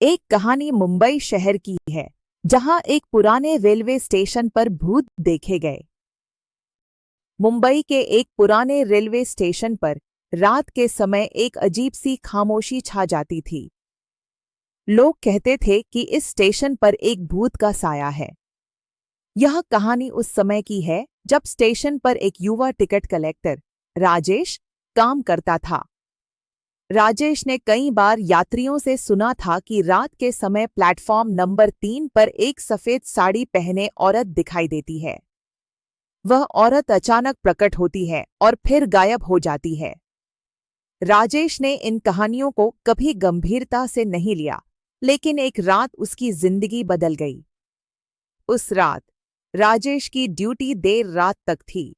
एक कहानी मुंबई शहर की है, जहां एक पुराने रेलवे स्टेशन पर भूत देखे गए। मुंबई के एक पुराने रेलवे स्टेशन पर रात के समय एक अजीब सी खामोशी छा जाती थी। लोग कहते थे कि इस स्टेशन पर एक भूत का साया है। यह कहानी उस समय की है जब स्टेशन पर एक युवा टिकट कलेक्टर राजेश काम करता था। राजेश ने कई बार यात्रियों से सुना था कि रात के समय प्लेटफॉर्म नंबर 3 पर एक सफेद साड़ी पहने औरत दिखाई देती है। वह औरत अचानक प्रकट होती है और फिर गायब हो जाती है। राजेश ने इन कहानियों को कभी गंभीरता से नहीं लिया, लेकिन एक रात उसकी जिंदगी बदल गई। उस रात राजेश की ड्यूटी देर रात तक थी।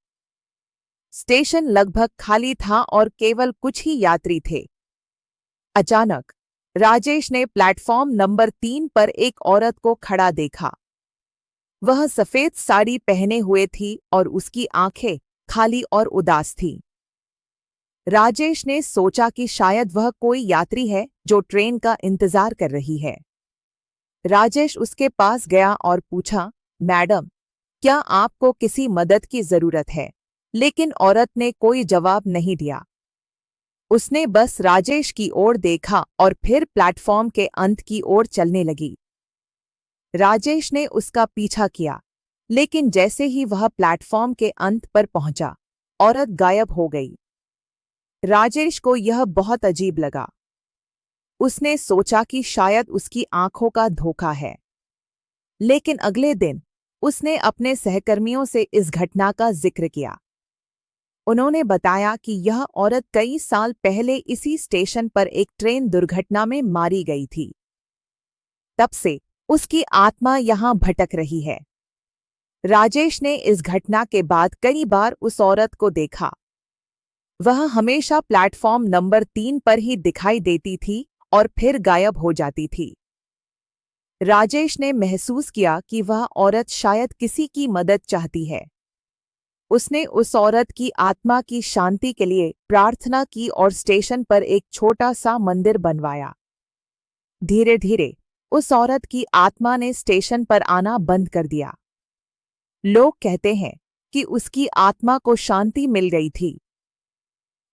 स्टेशन लगभग खाली था और केवल कुछ ही यात्री थे। अचानक राजेश ने प्लेटफॉर्म नंबर 3 पर एक औरत को खड़ा देखा। वह सफेद साड़ी पहने हुए थी और उसकी आंखें खाली और उदास थीं। राजेश ने सोचा कि शायद वह कोई यात्री है जो ट्रेन का इंतजार कर रही है। राजेश उसके पास गया और पूछा, मैडम, क्या आपको किसी मदद की जरूरत है? लेकिन औरत ने कोई जवाब नहीं दिया। उसने बस राजेश की ओर देखा और फिर प्लेटफॉर्म के अंत की ओर चलने लगी। राजेश ने उसका पीछा किया, लेकिन जैसे ही वह प्लेटफॉर्म के अंत पर पहुंचा, औरत गायब हो गई। राजेश को यह बहुत अजीब लगा। उसने सोचा कि शायद उसकी आंखों का धोखा है। लेकिन अगले दिन उसने अपने सहकर्मियों से इस घटना का जिक्र किया। उन्होंने बताया कि यह औरत कई साल पहले इसी स्टेशन पर एक ट्रेन दुर्घटना में मारी गई थी। तब से उसकी आत्मा यहां भटक रही है। राजेश ने इस घटना के बाद कई बार उस औरत को देखा। वह हमेशा प्लेटफॉर्म नंबर 3 पर ही दिखाई देती थी और फिर गायब हो जाती थी। राजेश ने महसूस किया कि वह औरत शायद किसी की मदद चाहती है। उसने उस औरत की आत्मा की शांति के लिए प्रार्थना की और स्टेशन पर एक छोटा सा मंदिर बनवाया। धीरे धीरे उस औरत की आत्मा ने स्टेशन पर आना बंद कर दिया। लोग कहते हैं कि उसकी आत्मा को शांति मिल गई थी।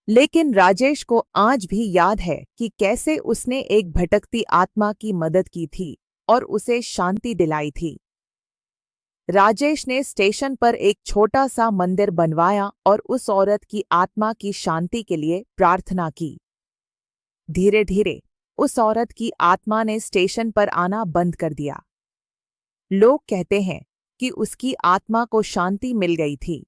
लेकिन राजेश को आज भी याद है कि कैसे उसने एक भटकती आत्मा की मदद की थी और उसे शांति दिलाई थी। राजेश ने स्टेशन पर एक छोटा सा मंदिर बनवाया और उस औरत की आत्मा की शांति के लिए प्रार्थना की। धीरे धीरे उस औरत की आत्मा ने स्टेशन पर आना बंद कर दिया। लोग कहते हैं कि उसकी आत्मा को शांति मिल गई थी।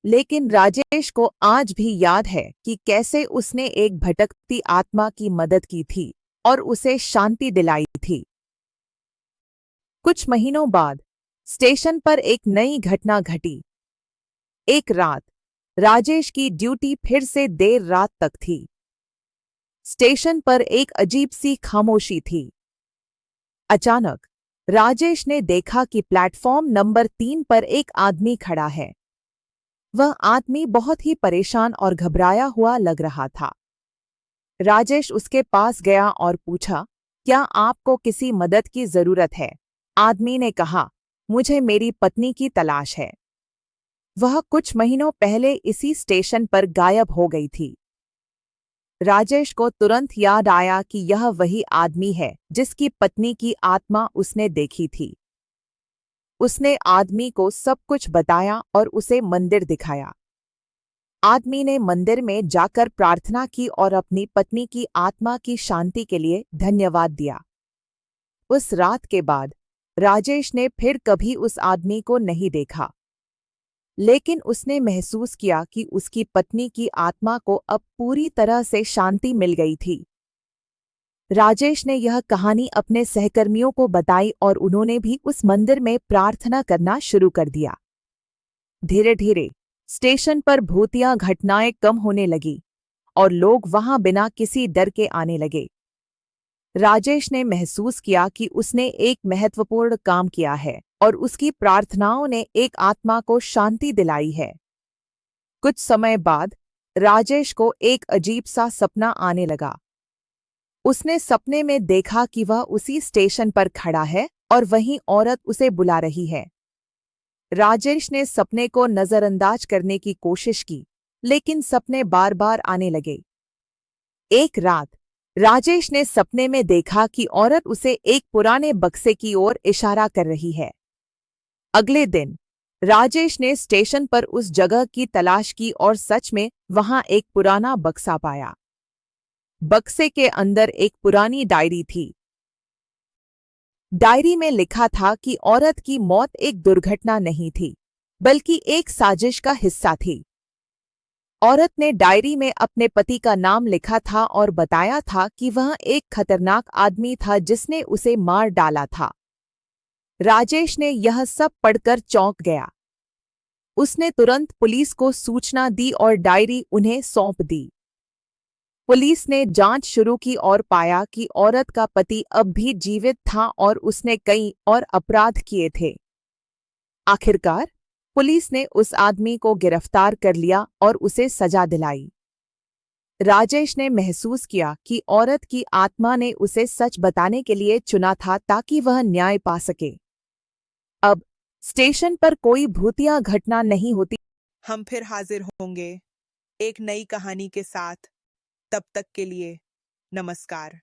लेकिन राजेश को आज भी याद है कि कैसे उसने एक भटकती आत्मा की मदद की थी और उसे शांति दिलाई थी। कुछ महीनों बाद स्टेशन पर एक नई घटना घटी। एक रात राजेश की ड्यूटी फिर से देर रात तक थी। स्टेशन पर एक अजीब सी खामोशी थी। अचानक राजेश ने देखा कि प्लेटफॉर्म नंबर 3 पर एक आदमी खड़ा है। वह आदमी बहुत ही परेशान और घबराया हुआ लग रहा था। राजेश उसके पास गया और पूछा, क्या आपको किसी मदद की जरूरत है? आदमी ने कहा, मुझे मेरी पत्नी की तलाश है। वह कुछ महीनों पहले इसी स्टेशन पर गायब हो गई थी। राजेश को तुरंत याद आया कि यह वही आदमी है जिसकी पत्नी की आत्मा उसने देखी थी। उसने आदमी को सब कुछ बताया और उसे मंदिर दिखाया। आदमी ने मंदिर में जाकर प्रार्थना की और अपनी पत्नी की आत्मा की शांति के लिए धन्यवाद दिया। उस रात के बाद राजेश ने फिर कभी उस आदमी को नहीं देखा, लेकिन उसने महसूस किया कि उसकी पत्नी की आत्मा को अब पूरी तरह से शांति मिल गई थी। राजेश ने यह कहानी अपने सहकर्मियों को बताई और उन्होंने भी उस मंदिर में प्रार्थना करना शुरू कर दिया। धीरे धीरे स्टेशन पर भूतिया घटनाएं कम होने लगी और लोग वहां बिना किसी डर के आने लगे। राजेश ने महसूस किया कि उसने एक महत्वपूर्ण काम किया है और उसकी प्रार्थनाओं ने एक आत्मा को शांति दिलाई है। कुछ समय बाद राजेश को एक अजीब सा सपना आने लगा। उसने सपने में देखा कि वह उसी स्टेशन पर खड़ा है और वहीं औरत उसे बुला रही है। राजेश ने सपने को नजरअंदाज करने की कोशिश की, लेकिन सपने बार बार आने लगे। एक रात राजेश ने सपने में देखा कि औरत उसे एक पुराने बक्से की ओर इशारा कर रही है। अगले दिन राजेश ने स्टेशन पर उस जगह की तलाश की और सच में वहां एक पुराना बक्सा पाया। बक्से के अंदर एक पुरानी डायरी थी। डायरी में लिखा था कि औरत की मौत एक दुर्घटना नहीं थी, बल्कि एक साजिश का हिस्सा थी। औरत ने डायरी में अपने पति का नाम लिखा था और बताया था कि वह एक खतरनाक आदमी था जिसने उसे मार डाला था। राजेश ने यह सब पढ़कर चौंक गया। उसने तुरंत पुलिस को सूचना दी और डायरी उन्हें सौंप दी। पुलिस ने जांच शुरू की और पाया कि औरत का पति अब भी जीवित था और उसने कई और अपराध किए थे। आखिरकार पुलिस ने उस आदमी को गिरफ्तार कर लिया और उसे सजा दिलाई। राजेश ने महसूस किया कि औरत की आत्मा ने उसे सच बताने के लिए चुना था ताकि वह न्याय पा सके। अब स्टेशन पर कोई भूतिया घटना नहीं होती। हम फिर हाजिर होंगे एक नई कहानी के साथ। तब तक के लिए नमस्कार।